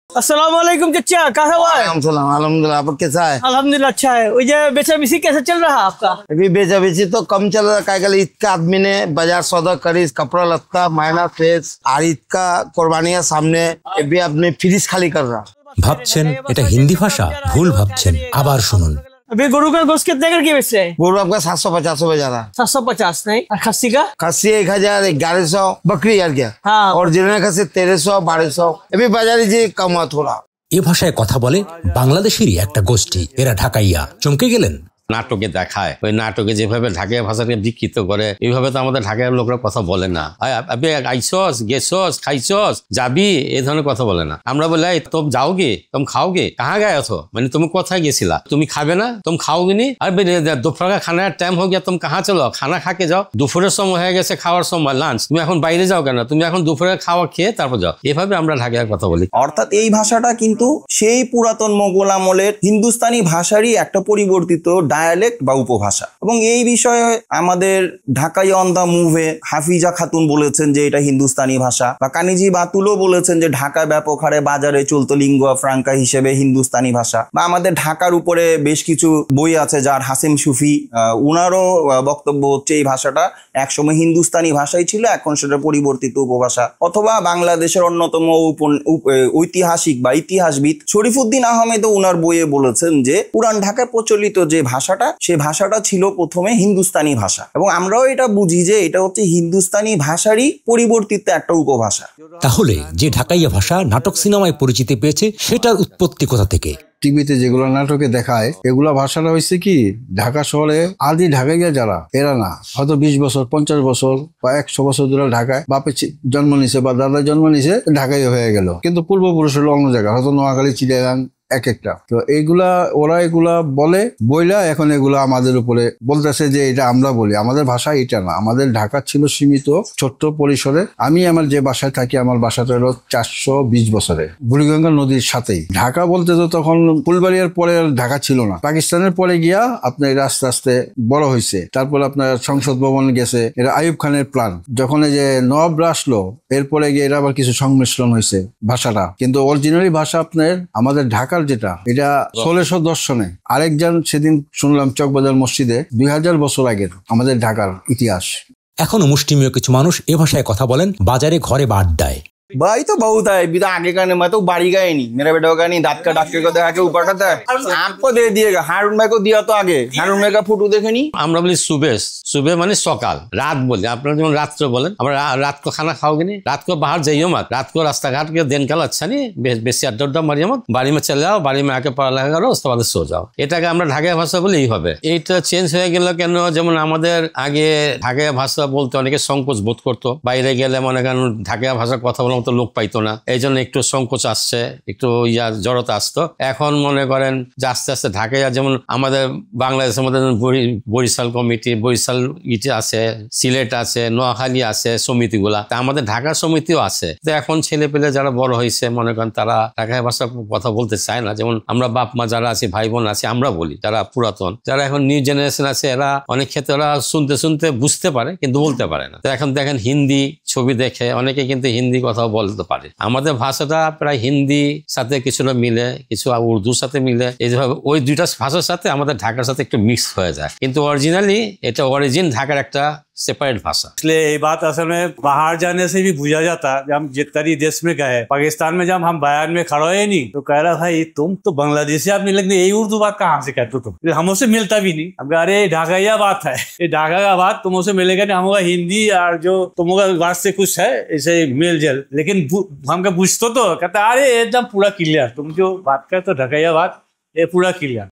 अस्सलाम वालेकुम चचा, कहाँ हुआ है? अल्हम्दुलिल्लाह, आप कैसा है? अल्हम्दुलिल्लाह अच्छा है। वो ये बेचा बिसी कैसे चल रहा है आपका? अभी बेचा बेची तो कम चल रहा है। ईद का आदमी ने बाजार सौदा करी, कपड़ा लत्ता मायना फ्रेश, और ईद का कुर्बानियां सामने अभी अपने फ्रिज खाली कर रहा। ভাবছেন এটা হিন্দি ভাষা? ভুল ভাবছেন, আবার শুনুন। अभी गरु का गोश्त कितने करके बेचते हैं? गरु आपका 750 में जा रहा। 750 नहीं, और खस्सी का? खस्सी 1000, 1100, बकरी यार क्या? हाँ। और जिन्हें खस्सी 1300, 1200। अभी बाजारी जी कम हुआ थोड़ा। এ ভাষায় কথা বলে বাংলাদেশেরই একটা গোষ্ঠী, এরা ঢাকাইয়া। চমকে গেলেন? নাটকে দেখায়, ওই নাটকে যেভাবে ঢাকাইয়া ভাষাকে বিকৃত করে, এইভাবে তো আমাদের ঢাকাইয়ার লোকরা কথা বলে না। আপনি আইসস, গেছস, খাইছস, যাবি, এই ধরনের কথা বলে না। আমরা বলি তুমি যাওগে, তুমি খাওগে, কাহা গায়ে আছো, মানে তুমি কোথায় গেছিলা, তুমি খাবে না, তুমি খাওগে নি, আর দুপুর का खाना टाइम हो गया, तुम कहाँ चलो, खाना खा के जाओ, দুপুরের সময় হয়ে গেছে, খাওয়ার সময় লাঞ্চ, তুমি এখন বাইরে যাও কেন, তুমি এখন দুপুরে খাওয়া খেয়ে তারপর যাও। এভাবে আমরা ঢাকাইয়ার কথা বলি। অর্থাৎ এই ভাষাটা কিন্তু সেই পুরাতন মোগল আমলের হিন্দুস্তানি ভাষারই একটা পরিবর্তিত ডায়ালেক্ট বা উপভাষা। এবং এই বিষয়ে আমাদের ঢাকাই অন দা মুভে হাফিজা খাতুন বলেছেন যে এটা হিন্দুস্তানি ভাষা, বা কানিজি বাতুলও বলেছেন যে ঢাকায় ব্যাপক হারে বাজারে চলতো লিঙ্গুয়া ফ্রাঙ্কা হিসেবে হিন্দুস্তানি ভাষা। বা আমাদের ঢাকার উপরে বেশ কিছু বই আছে যার হাসিম সুফি, উনারও বক্তব্য হচ্ছে এই ভাষাটা একসময় হিন্দুস্তানি ভাষাই ছিল, এখন সেটা পরিবর্তিত উপভাষা। অথবা বাংলাদেশের অন্যতম ঐতিহাসিক বা ইতিহাসবিদ শরীফুদ্দীন আহমেদও উনার বইয়ে বলেছেন যে পুরান ঢাকায় প্রচলিত যে ভাষাটা, সেই ভাষাটা ছিল প্রথমে হিন্দুস্তানি ভাষা। এবং আমরাও এটা বুঝি যে এটা হচ্ছে হিন্দুস্তানি ভাষারই পরিবর্তিত একটা উপভাষা। তাহলে যে ঢাকাইয়া ভাষা নাটক সিনেমায় পরিচিতি পেয়েছে, সেটার উৎপত্তি কোথা থেকে? টিভিতে যেগুলো নাটকে দেখায় এগুলা ভাষাটা হয়েছে কি, ঢাকা শহরে আদি ঢাকাইয়া যারা, এরা না, হয়তো 20 বছর 50 বছর বা 100 বছর ধরে ঢাকায় বাপে জন্ম নিছে বা দাদা জন্ম নিছে, ঢাকাইয়া হয়ে গেল, কিন্তু পূর্বপুরুষ হলো অন্য জায়গা, হয়তো নোয়াখালী, চিটাগাং, এক একটা। তো এইগুলা ওরা এগুলা বলে বইলা, এখন এগুলা আমাদের উপরে বলতেছে যে এটা আমরা বলি। আমাদের ভাষা এটা না, আমাদের ঢাকা ছিল সীমিত ছোট্ট পরিসরে। আমি আমার যে বাসায় থাকি, আমার বাসাটা হলো 420 বছরে, বুড়িগঙ্গা নদীর সাথেই। ঢাকা বলতে তো তখন ফুলবাড়িয়ার পরে ঢাকা ছিল না, পাকিস্তানের পরে গিয়া আপনার আস্তে আস্তে বড় হয়েছে। তারপর আপনার সংসদ ভবন গেছে, এটা আইয়ুব খানের প্ল্যান। যখন এই যে নবাবরা আসলো, এরপরে গিয়ে এরা আবার কিছু সংমিশ্রণ হয়েছে ভাষাটা, কিন্তু অরিজিনালি ভাষা আপনার আমাদের ঢাকা যেটা, এটা 1600 দর্শনে। আরেকজন সেদিন শুনলাম চকবাজার মসজিদে 2000 বছর আগের আমাদের ঢাকার ইতিহাস। এখনো মুষ্টিমেয় কিছু মানুষ এ ভাষায় কথা বলেন বাজারে, ঘরে বা আড্ডায়। भाई तो बहुत है, बिना आगे का नहीं, मैं तो बाड़ी का ही नहीं, मेरा बेटा का नहीं, दांत का डॉक्टर को देखा के ऊपर करता है, आपको दे दिएगा। हारून भाई को दिया तो आगे, हारून भाई का फोटो देखे नहीं। আমরা বলি সুবেশ, সুবে মানে সকাল, রাত বলি। আপনারা যেমন রাত্র বলেন, আমরা রাত को खाना खाओगे नहीं, रात को बाहर जाइयो मत, रात को रास्ता घाट के दिन काल अच्छा नहीं, বেশি আড্ডা উড্ডা মারিও মত, বাড়ি में চলে যাও, বাড়ি में आके পড়ালেখা করো, उसके बाद सो जाओ। এটাকে আমরা ঢাকাইয়া ভাষা বলি। এইভাবে এইটা চেঞ্জ হয়ে গেল কেন? যেমন আমাদের আগে ঢাকাইয়া ভাষা বলতে অনেকে সংকোচ বোধ করতো, বাইরে গেলে মনে করেন ঢাকাইয়া ভাষার কথা বলার মতো লোক পাইতো না, এই জন্য একটু সংকোচ আসছে, একটু জড়তা আসতো। এখন মনে করেন যে আস্তে আস্তে ঢাকাইয়া, যেমন আমাদের বাংলাদেশের মধ্যে বরিশাল কমিটি, বরিশাল ইটি আছে, সিলেট আছে, নোয়াখালী আছে, সমিতিগুলা, তা আমাদের ঢাকা সমিতিও আছে। তো এখন ছেলে পেলে যারা বড় হয়েছে, মনে করেন তারা ঢাকাই ভাষা কথা বলতে চায় না। যেমন আমরা বাপ মা যারা আছে, ভাই বোন আছে, আমরা বলি। যারা পুরাতন, যারা এখন নিউ জেনারেশন আছে, এরা অনেক ক্ষেত্রে ওরা শুনতে শুনতে বুঝতে পারে কিন্তু বলতে পারে না। তো এখন দেখেন হিন্দি ছবি দেখে অনেকে কিন্তু হিন্দি কথাও বলতে পারে। আমাদের ভাষাটা প্রায় হিন্দি সাথে কিছুটা মিলে, কিছু উর্দুর সাথে মিলে, এইভাবে ওই দুইটা ভাষার সাথে আমাদের ঢাকার সাথে একটু মিক্স হয়ে যায়, কিন্তু অরিজিনালি এটা অরিজিন ঢাকার একটা सेपरेट भाषा। इसलिए ये बात असल में बाहर जाने से भी बुझा जाता है। जब हम जितनी देश में गए, पाकिस्तान में जब हम बयान में खड़ा हुए नहीं, तो कह रहा भाई तुम तो बांग्लादेशी आदमी, लेकिन यही उर्दू बात कहाँ से कहते हो तुम? हमसे मिलता भी नहीं। हम कह रहे ढाकाइया बात है, ये ढाका का बात तुमसे मिलेगा नहीं, हमका हिंदी और जो तुमका बात से कुछ है ऐसे मेल जल, लेकिन हमका पूछते तो कहता अरे एकदम पूरा क्लियर, तुम जो बात करते हो ढाकाइया बात, ये पूरा क्लियर।